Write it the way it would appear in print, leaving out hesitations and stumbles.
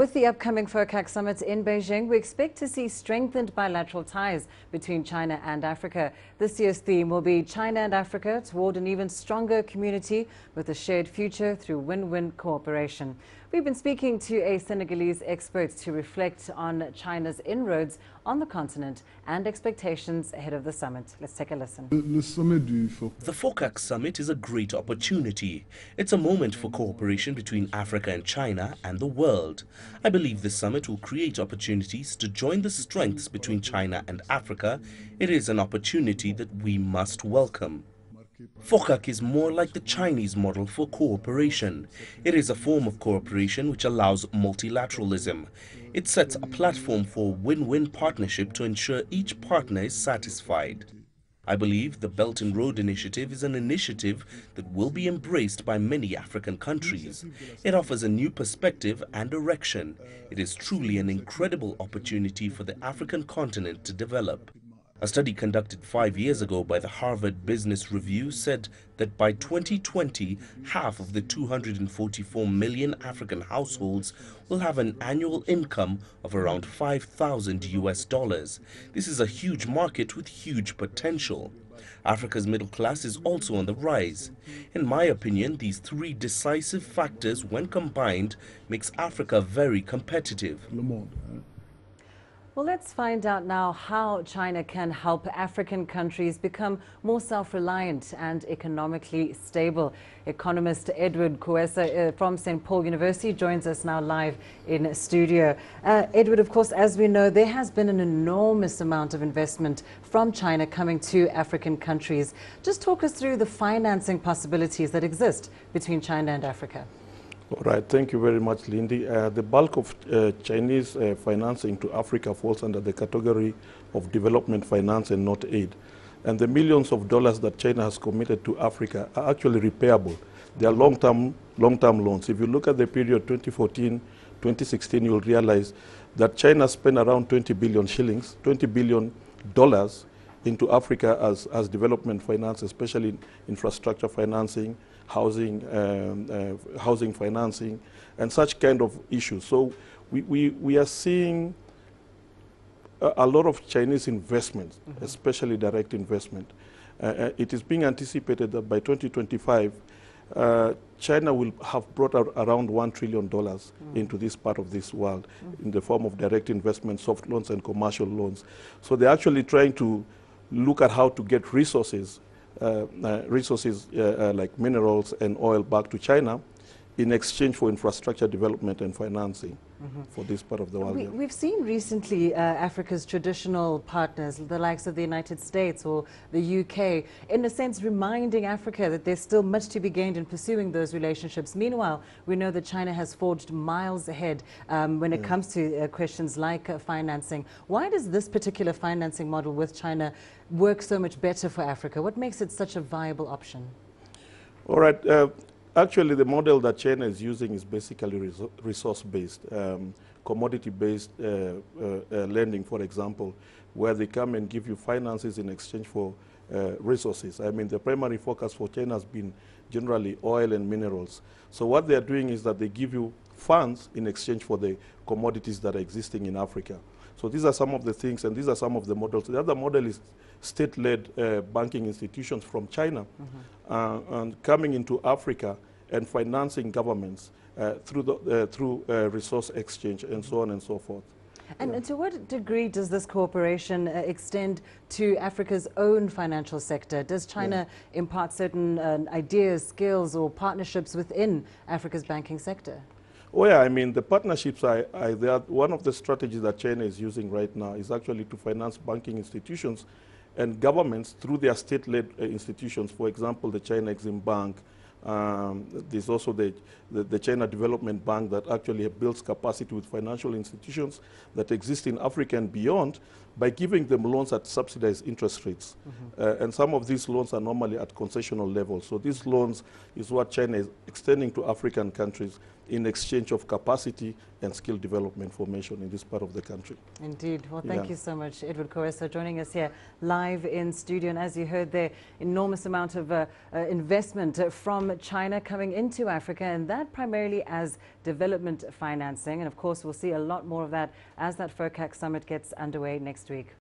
With the upcoming FOCAC Summit in Beijing, we expect to see strengthened bilateral ties between China and Africa. This year's theme will be China and Africa toward an even stronger community with a shared future through win-win cooperation. We've been speaking to a Senegalese expert to reflect on China's inroads on the continent and expectations ahead of the summit. Let's take a listen. The FOCAC Summit is a great opportunity. It's a moment for cooperation between Africa and China and the world. I believe the summit will create opportunities to join the strengths between China and Africa. It is an opportunity that we must welcome. FOCAC is more like the Chinese model for cooperation. It is a form of cooperation which allows multilateralism. It sets a platform for win-win partnership to ensure each partner is satisfied. I believe the Belt and Road Initiative is an initiative that will be embraced by many African countries. It offers a new perspective and direction. It is truly an incredible opportunity for the African continent to develop. A study conducted 5 years ago by the Harvard Business Review said that by 2020, half of the 244 million African households will have an annual income of around $5,000. This is a huge market with huge potential. Africa's middle class is also on the rise. In my opinion, these three decisive factors, when combined, makes Africa very competitive. Well, let's find out now how China can help African countries become more self-reliant and economically stable. Economist Edward Kuesa from St. Paul University joins us now live in studio. Edward, of course, as we know, there has been an enormous amount of investment from China coming to African countries. Just talk us through the financing possibilities that exist between China and Africa. All right, thank you very much, Lindy. The bulk of Chinese financing to Africa falls under the category of development finance and not aid. And the millions of dollars that China has committed to Africa are actually repayable. They are long-term loans. If you look at the period 2014-2016, you'll realize that China spent around 20 billion shillings, $20 billion into Africa as development finance, especially infrastructure financing, housing financing, and such kind of issues. So we are seeing a lot of Chinese investment, especially direct investment. It is being anticipated that by 2025, China will have brought out around $1 trillion into this part of this world in the form of direct investment, soft loans, and commercial loans. So they're actually trying to look at how to get resources like minerals and oil back to China in exchange for infrastructure development and financing for this part of the world. We've seen recently Africa's traditional partners, the likes of the United States or the UK, in a sense reminding Africa that there's still much to be gained in pursuing those relationships. Meanwhile, we know that China has forged miles ahead when it comes to questions like financing. Why does this particular financing model with China work so much better for Africa? What makes it such a viable option? All right. Actually, the model that China is using is basically resource-based, commodity-based lending, for example, where they come and give you finances in exchange for resources. I mean, the primary focus for China has been generally oil and minerals. So what they are doing is that they give you funds in exchange for the commodities that are existing in Africa. So these are some of the things, and these are some of the models. The other model is state-led banking institutions from China and coming into Africa and financing governments through resource exchange and so on and so forth. And to what degree does this cooperation extend to Africa's own financial sector? Does China impart certain ideas, skills, or partnerships within Africa's banking sector? Oh yeah, I mean, the partnerships they are one of the strategies that China is using right now is actually to finance banking institutions and governments through their state-led institutions. For example, the China Exim Bank. There's also the China Development Bank that actually builds capacity with financial institutions that exist in Africa and beyond by giving them loans at subsidized interest rates. And some of these loans are normally at concessional levels. So these loans is what China is extending to African countries in exchange of capacity and skill development formation in this part of the country. Indeed. Well, thank you so much, Edward Coeso, joining us here live in studio. And as you heard there, enormous amount of investment from China coming into Africa, and that primarily as development financing. And of course, we'll see a lot more of that as that FOCAC Summit gets underway next week.